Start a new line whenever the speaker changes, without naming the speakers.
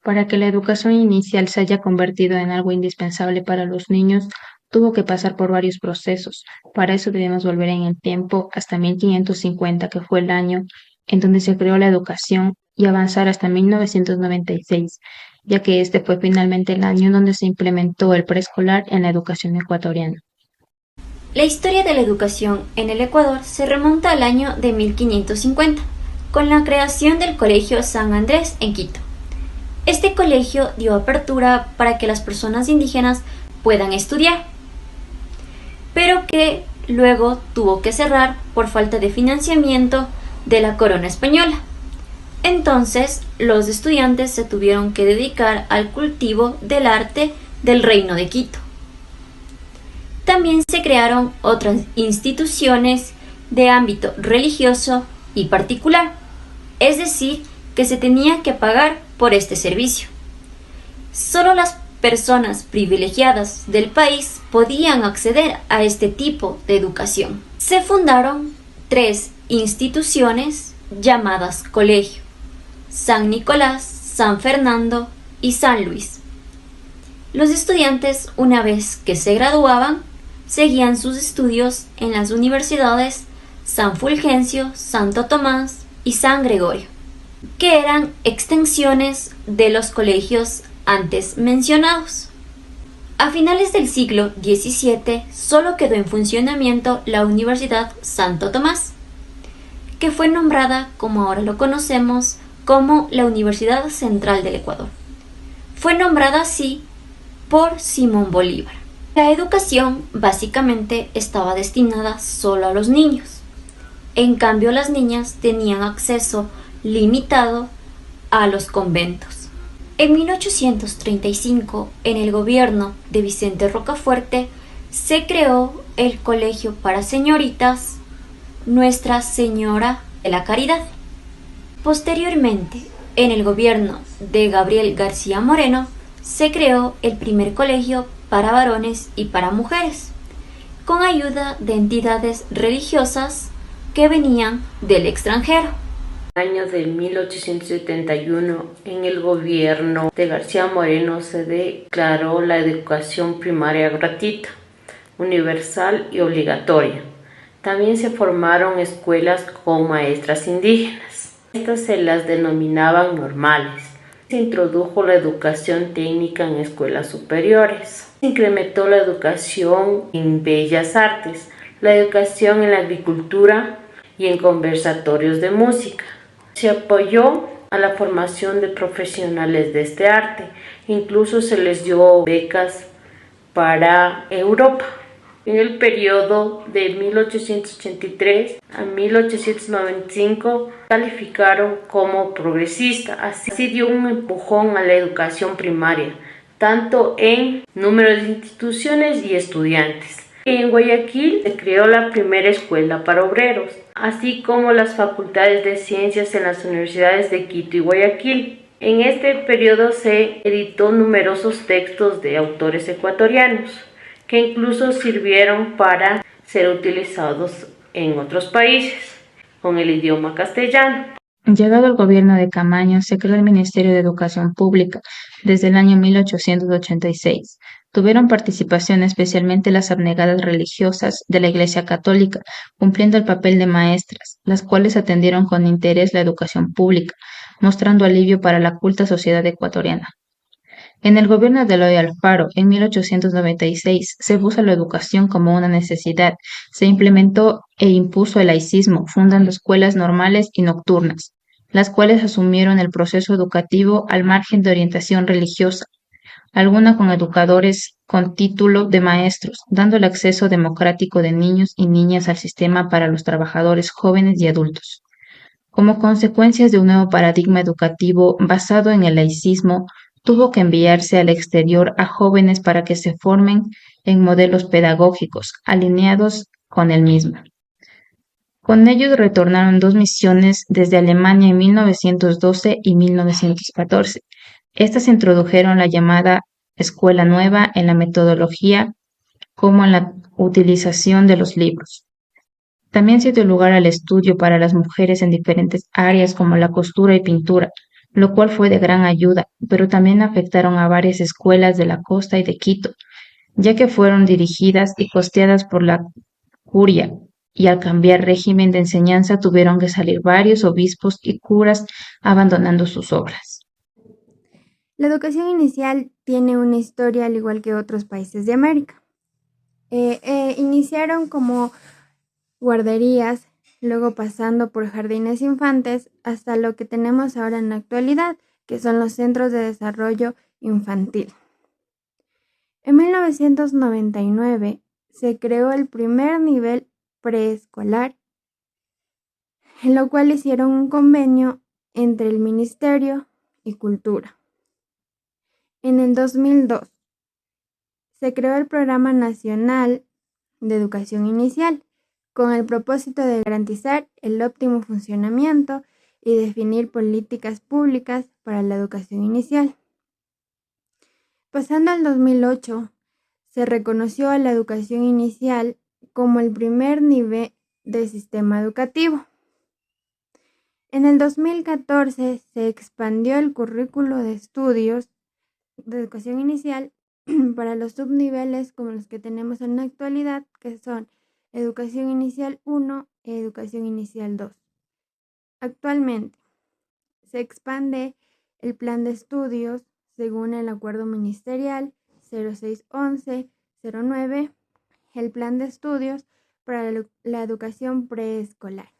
Para que la educación inicial se haya convertido en algo indispensable para los niños, tuvo que pasar por varios procesos. Para eso debemos volver en el tiempo hasta 1550, que fue el año en donde se creó la educación, y avanzar hasta 1996, ya que este fue finalmente el año en donde se implementó el preescolar en la educación ecuatoriana.
La historia de la educación en el Ecuador se remonta al año de 1550, con la creación del Colegio San Andrés en Quito. Este colegio dio apertura para que las personas indígenas puedan estudiar, pero que luego tuvo que cerrar por falta de financiamiento de la corona española. Entonces, los estudiantes se tuvieron que dedicar al cultivo del arte del Reino de Quito. También se crearon otras instituciones de ámbito religioso y particular, es decir, que se tenía que pagar por este servicio. Solo las personas privilegiadas del país podían acceder a este tipo de educación. Se fundaron 3 instituciones llamadas colegio: San Nicolás, San Fernando y San Luis. Los estudiantes, una vez que se graduaban, seguían sus estudios en las universidades San Fulgencio, Santo Tomás y San Gregorio, que eran extensiones de los colegios antes mencionados. A finales del siglo XVII solo quedó en funcionamiento la Universidad Santo Tomás, que fue nombrada, como ahora lo conocemos, como la Universidad Central del Ecuador. Fue nombrada así por Simón Bolívar. La educación básicamente estaba destinada solo a los niños. En cambio, las niñas tenían acceso limitado a los conventos. En 1835, en el gobierno de Vicente Rocafuerte, se creó el Colegio para Señoritas Nuestra Señora de la Caridad. Posteriormente, en el gobierno de Gabriel García Moreno, se creó el primer colegio para varones y para mujeres, con ayuda de entidades religiosas que venían del extranjero.
En el año de 1871, en el gobierno de García Moreno se declaró la educación primaria gratuita, universal y obligatoria. También se formaron escuelas con maestras indígenas. Estas se las denominaban normales. Se introdujo la educación técnica en escuelas superiores. Se incrementó la educación en bellas artes, la educación en la agricultura y en conversatorios de música. Se apoyó a la formación de profesionales de este arte. Incluso se les dio becas para Europa. En el periodo de 1883 a 1895 calificaron como progresista. Así dio un empujón a la educación primaria, tanto en número de instituciones y estudiantes. En Guayaquil se creó la primera escuela para obreros, así como las facultades de ciencias en las universidades de Quito y Guayaquil. En este periodo se editó numerosos textos de autores ecuatorianos, que incluso sirvieron para ser utilizados en otros países con el idioma castellano.
Llegado el gobierno de Camaño, se creó el Ministerio de Educación Pública desde el año 1886. Tuvieron participación especialmente las abnegadas religiosas de la Iglesia Católica, cumpliendo el papel de maestras, las cuales atendieron con interés la educación pública, mostrando alivio para la culta sociedad ecuatoriana. En el gobierno de Eloy Alfaro, en 1896, se puso la educación como una necesidad. Se implementó e impuso el laicismo, fundando escuelas normales y nocturnas, las cuales asumieron el proceso educativo al margen de orientación religiosa, alguna con educadores con título de maestros, dando el acceso democrático de niños y niñas al sistema para los trabajadores jóvenes y adultos. Como consecuencias de un nuevo paradigma educativo basado en el laicismo, tuvo que enviarse al exterior a jóvenes para que se formen en modelos pedagógicos alineados con el mismo. Con ellos retornaron 2 misiones desde Alemania en 1912 y 1914. Estas introdujeron la llamada Escuela Nueva en la metodología como en la utilización de los libros. También se dio lugar al estudio para las mujeres en diferentes áreas como la costura y pintura, lo cual fue de gran ayuda, pero también afectaron a varias escuelas de la costa y de Quito, ya que fueron dirigidas y costeadas por la curia, y al cambiar régimen de enseñanza tuvieron que salir varios obispos y curas abandonando sus obras.
La educación inicial tiene una historia al igual que otros países de América. Iniciaron como guarderías, luego pasando por jardines infantes, hasta lo que tenemos ahora en la actualidad, que son los centros de desarrollo infantil. En 1999 se creó el primer nivel preescolar, en lo cual hicieron un convenio entre el Ministerio y Cultura. En el 2002 se creó el Programa Nacional de Educación Inicial, con el propósito de garantizar el óptimo funcionamiento y definir políticas públicas para la educación inicial. Pasando al 2008, se reconoció a la educación inicial como el primer nivel del sistema educativo. En el 2014 se expandió el currículo de estudios de educación inicial para los subniveles como los que tenemos en la actualidad, que son Educación Inicial 1 e Educación Inicial 2. Actualmente se expande el plan de estudios según el Acuerdo Ministerial 0611-09, el plan de estudios para la educación preescolar.